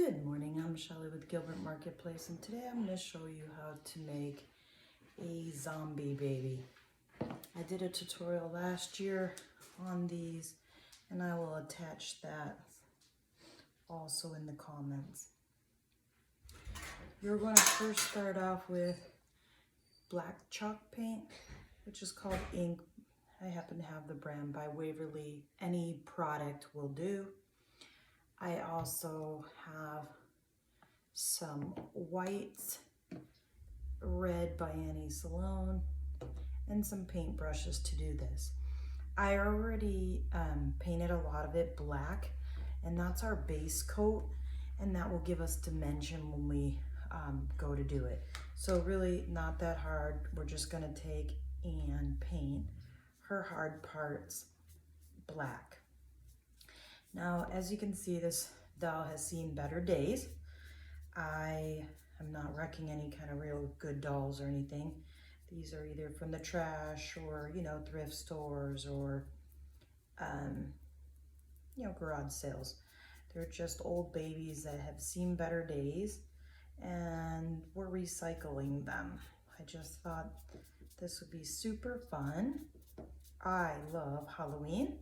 Good morning, I'm Shelly with Gilbert Marketplace, and today I'm going to show you how to make a zombie baby. I did a tutorial last year on these, and I will attach that also in the comments. You're going to first start off with black chalk paint, which is called ink. I happen to have the brand by Waverly. Any product will do. I also have some whites, red by Annie Salone, and some paint brushes to do this. I already painted a lot of it black, and that's our base coat, and that will give us dimension when we go to do it. So really not that hard. We're just gonna take and paint her hard parts black. Now, as you can see, this doll has seen better days. I am not wrecking any kind of real good dolls or anything. These are either from the trash or, thrift stores or, garage sales. They're just old babies that have seen better days, and we're recycling them. I just thought this would be super fun. I love Halloween.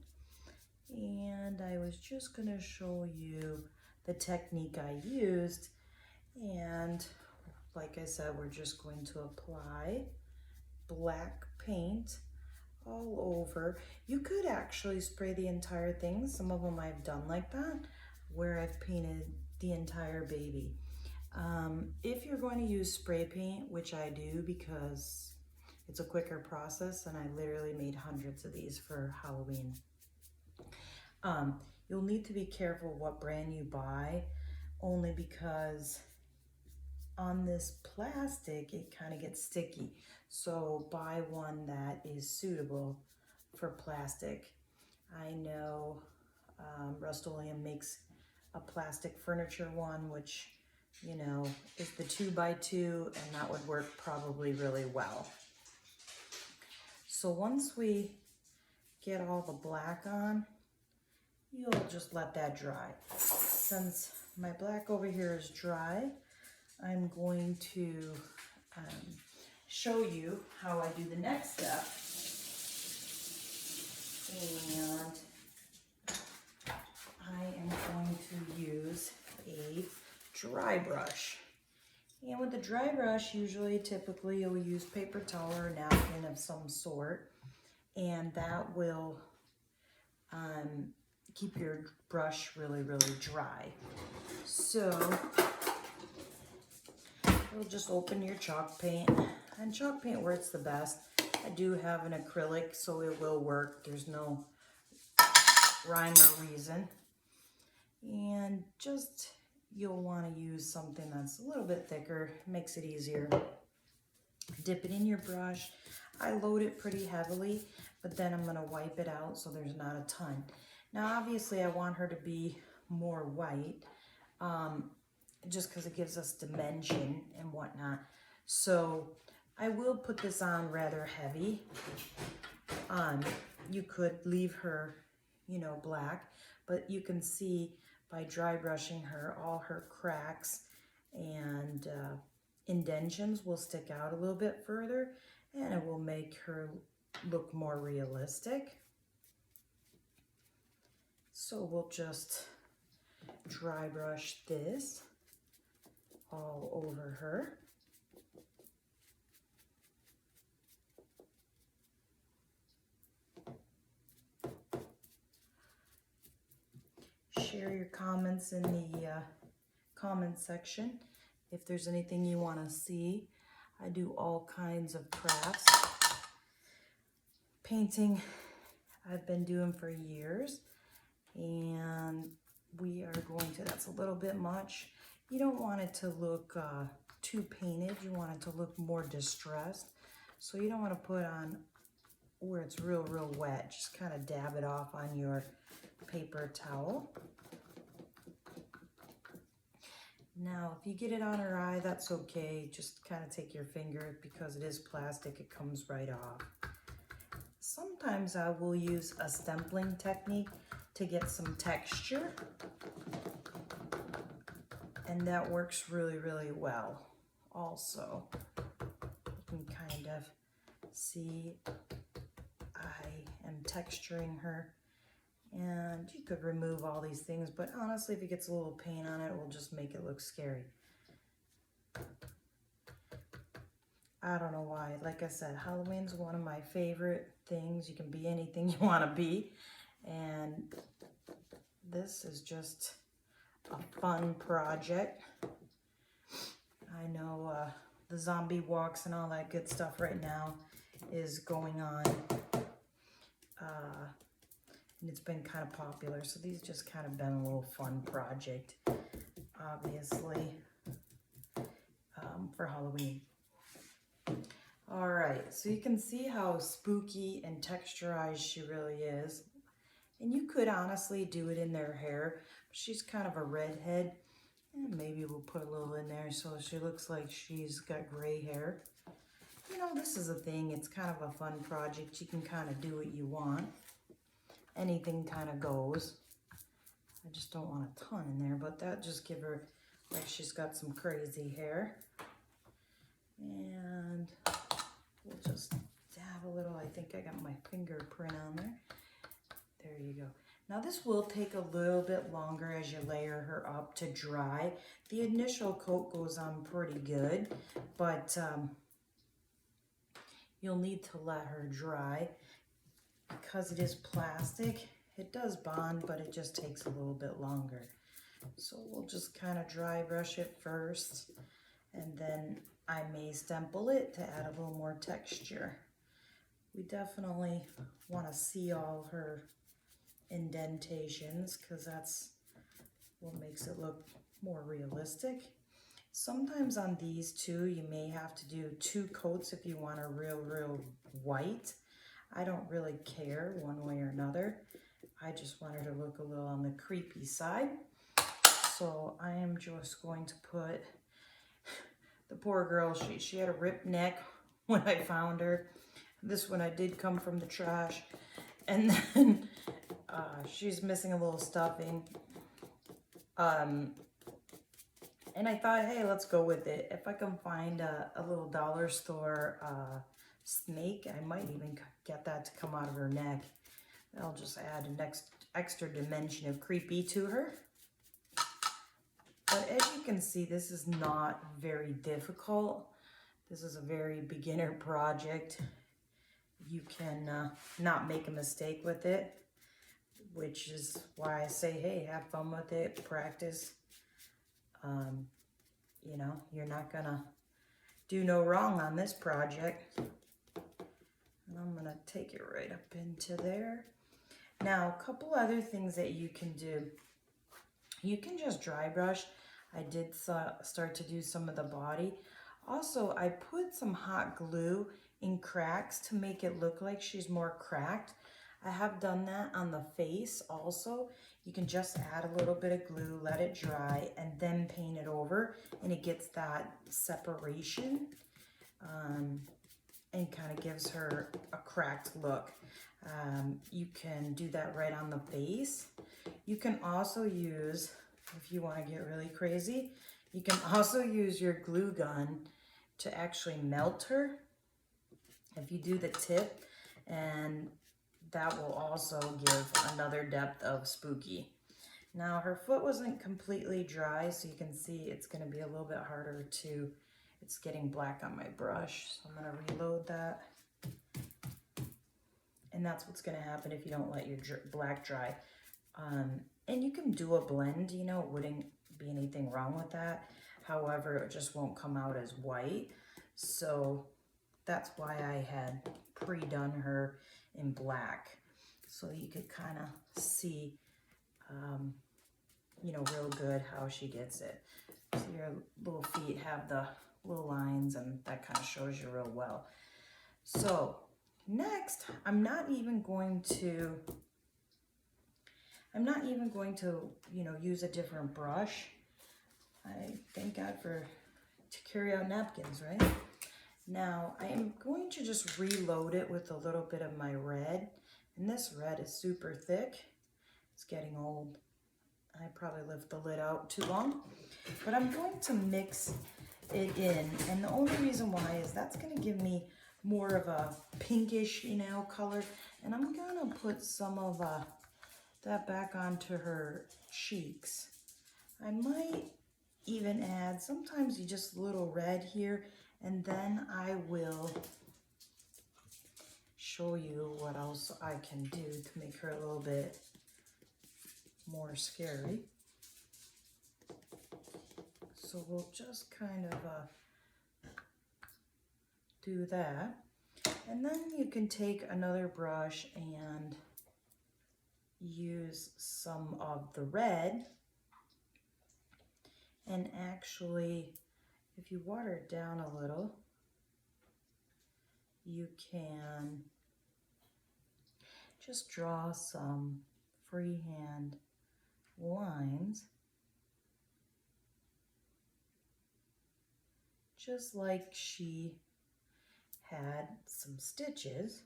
And I was just gonna show you the technique I used. And like I said, we're just going to apply black paint all over. You could actually spray the entire thing. Some of them I've done like that, where I've painted the entire baby. If you're going to use spray paint, which I do because it's a quicker process, and I literally made hundreds of these for Halloween. You'll need to be careful what brand you buy, only because on this plastic, it kind of gets sticky. So buy one that is suitable for plastic. I know Rust-Oleum makes a plastic furniture one, which, is the 2x2, and that would work probably really well. So once we get all the black on, you'll just let that dry. Since my black over here is dry, I'm going to show you how I do the next step. And I am going to use a dry brush. And with the dry brush, typically you'll use paper towel or a napkin of some sort, and that will keep your brush really, really dry. So you'll just open your chalk paint, and chalk paint works the best. I do have an acrylic, so it will work. There's no rhyme or reason. And you'll want to use something that's a little bit thicker, makes it easier. Dip it in your brush. I load it pretty heavily, but then I'm going to wipe it out so there's not a ton. Now, obviously, I want her to be more white, just because it gives us dimension and whatnot. So I will put this on rather heavy. You could leave her, black, but you can see by dry brushing her, all her cracks and indentions will stick out a little bit further, and it will make her look more realistic. So we'll just dry brush this all over her. Share your comments in the comment section if there's anything you want to see. I do all kinds of crafts. Painting I've been doing for years. And we are going to, that's a little bit much. You don't want it to look too painted. You want it to look more distressed. So you don't want to put on where it's real, real wet. Just kind of dab it off on your paper towel. Now, if you get it on her eye, that's okay. Just kind of take your finger, because it is plastic, it comes right off. Sometimes I will use a stempling technique to get some texture. And that works really, really well. Also, you can kind of see I am texturing her. And you could remove all these things, but honestly, if it gets a little paint on it, it will just make it look scary. I don't know why. Like I said, Halloween's one of my favorite things. You can be anything you want to be. And this is just a fun project. I know the zombie walks and all that good stuff right now is going on. And it's been kind of popular. So these just kind of been a little fun project, obviously, for Halloween. All right, so you can see how spooky and texturized she really is. And you could honestly do it in their hair. She's kind of a redhead. And maybe we'll put a little in there so she looks like she's got gray hair. You know, this is a thing. It's kind of a fun project. You can kind of do what you want. Anything kind of goes. I just don't want a ton in there, but that just give her, like she's got some crazy hair. And we'll just dab a little. I think I got my fingerprint on there. There you go. Now this will take a little bit longer as you layer her up to dry. The initial coat goes on pretty good, but you'll need to let her dry. Because it is plastic, it does bond, but it just takes a little bit longer. So we'll just kind of dry brush it first, and then I may stempel it to add a little more texture. We definitely want to see all her indentations because that's what makes it look more realistic. Sometimes on these too, you may have to do 2 coats if you want a real white. I don't really care one way or another. I just want her to look a little on the creepy side. So I am just going to put, the poor girl, she had a ripped neck when I found her. This one I did come from the trash. And then she's missing a little stuffing. And I thought, hey, let's go with it. If I can find a little dollar store snake, I might even get that to come out of her neck. That'll just add an extra dimension of creepy to her. But as you can see, this is not very difficult. This is a very beginner project. You can not make a mistake with it, which is why I say, hey, have fun with it, practice. You know, you're not gonna do no wrong on this project. And I'm gonna take it right up into there. Now, a couple other things that you can do. You can just dry brush. I did start to do some of the body. Also, I put some hot glue in cracks to make it look like she's more cracked. I have done that on the face also. You can just add a little bit of glue, let it dry, and then paint it over, and it gets that separation and kind of gives her a cracked look. You can do that right on the face. You can also use, if you want to get really crazy, you can also use your glue gun to actually melt her. If you do the tip, and that will also give another depth of spooky. Now her foot wasn't completely dry, so you can see it's going to be a little bit harder to, it's getting black on my brush. So I'm going to reload that. And that's what's going to happen if you don't let your black dry. And you can do a blend, you know, it wouldn't be anything wrong with that. However, it just won't come out as white. So that's why I had pre-done her in black. So you could kind of see, you know, real good how she gets it. So your little feet have the little lines, and that kind of shows you real well. So next, I'm not even going to, you know, use a different brush. I thank God to carry out napkins, right? Now, I am going to just reload it with a little bit of my red. And this red is super thick. It's getting old. I probably left the lid out too long. But I'm going to mix it in, and the only reason why is that's going to give me more of a pinkish, you know, color. And I'm going to put some of that back onto her cheeks. I might even add, sometimes you just a little red here, and then I will show you what else I can do to make her a little bit more scary. So we'll just kind of do that. And then you can take another brush and use some of the red. And actually, if you water it down a little, you can just draw some freehand lines, just like she had some stitches.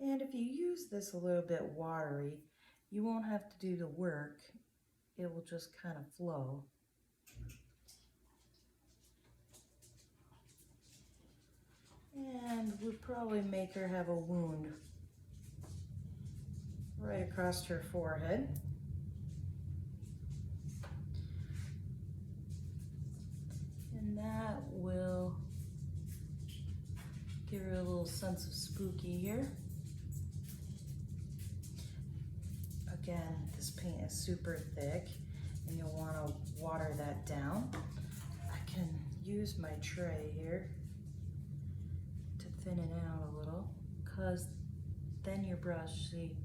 And if you use this a little bit watery, you won't have to do the work. It will just kind of flow. And we'll probably make her have a wound right across her forehead. And that will give her a little sense of spooky here. Again, this paint is super thick and you'll want to water that down. I can use my tray here to thin it out a little, because then your brush, see,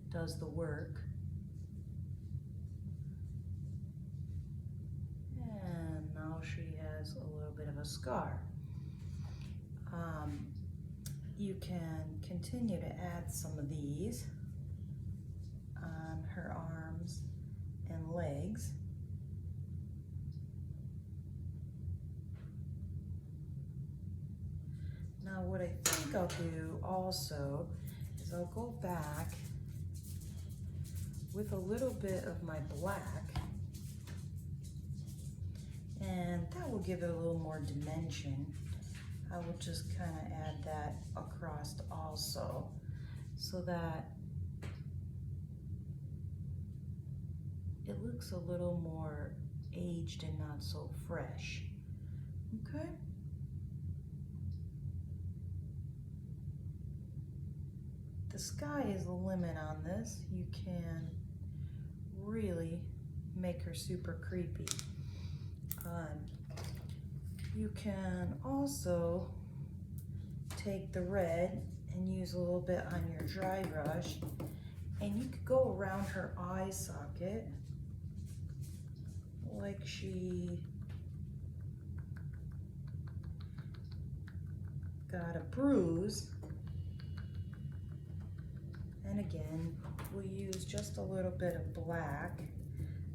does the work. And now she has a little bit of a scar. You can continue to add some of these on her arms and legs. Now what I think I'll do also is I'll go back with a little bit of my black, and that will give it a little more dimension. I will just kind of add that across also, so that it looks a little more aged and not so fresh. Okay? The sky is the limit on this. You can really make her super creepy. You can also take the red and use a little bit on your dry brush, and you could go around her eye socket like she got a bruise. And again, we'll use just a little bit of black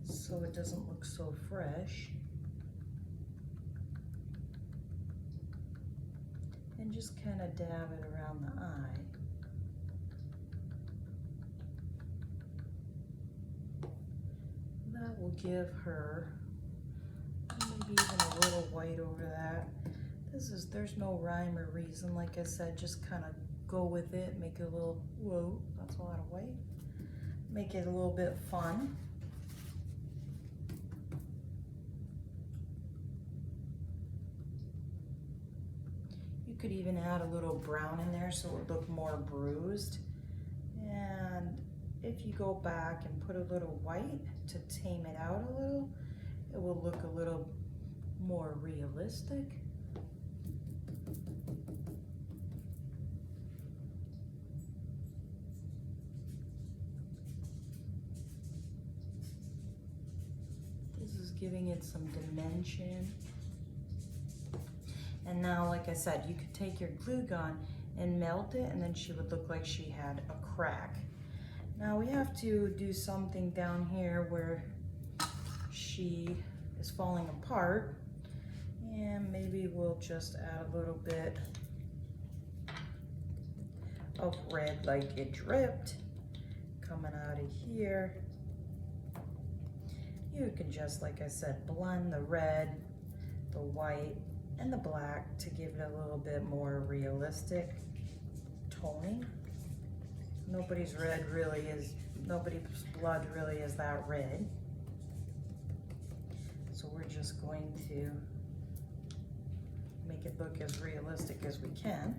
so it doesn't look so fresh. And just kind of dab it around the eye. That will give her maybe even a little white over that. There's no rhyme or reason. Like I said, just kind of go with it, make it a little, whoa, that's a lot of white. Make it a little bit fun. You could even add a little brown in there so it would look more bruised. And if you go back and put a little white to tame it out a little, it will look a little more realistic. This is giving it some dimension. And now, like I said, you could take your glue gun and melt it, and then she would look like she had a crack. Now we have to do something down here where she is falling apart, and maybe we'll just add a little bit of red like it dripped coming out of here. You can just, like I said, blend the red, the white, and the black to give it a little bit more realistic toning. Nobody's blood really is that red. So we're just going to make it look as realistic as we can.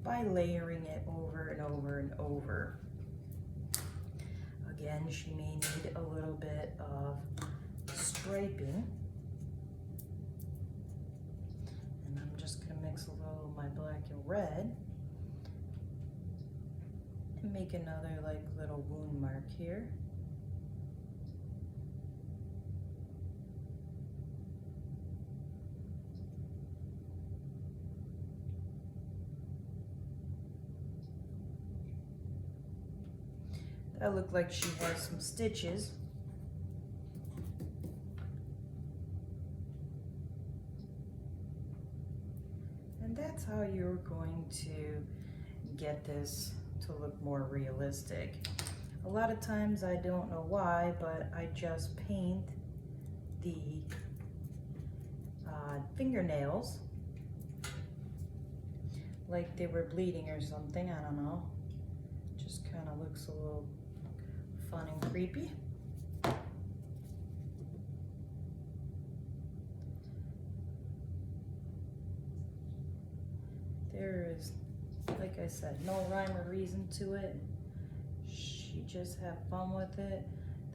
By layering it over and over and over. Again, she may need a little bit of striping. And I'm just gonna mix a little of my black and red and make another like little wound mark here. That looked like she has some stitches. And that's how you're going to get this to look more realistic. A lot of times, I don't know why, but I just paint the fingernails like they were bleeding or something, I don't know. Just kind of looks a little fun and creepy. There is, like I said, no rhyme or reason to it. She just had fun with it.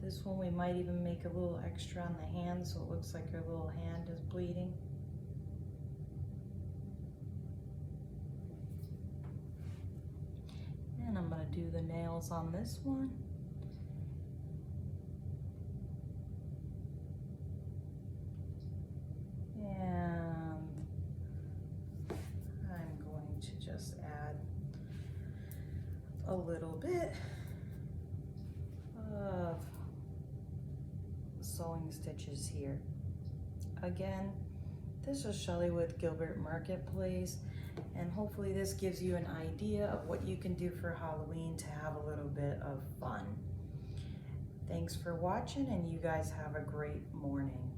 This one we might even make a little extra on the hand so it looks like her little hand is bleeding. And I'm gonna do the nails on this one. And I'm going to just add a little bit of sewing stitches here. Again, this is Shelly with Gilbert Marketplace, and hopefully this gives you an idea of what you can do for Halloween to have a little bit of fun. Thanks for watching, and you guys have a great morning.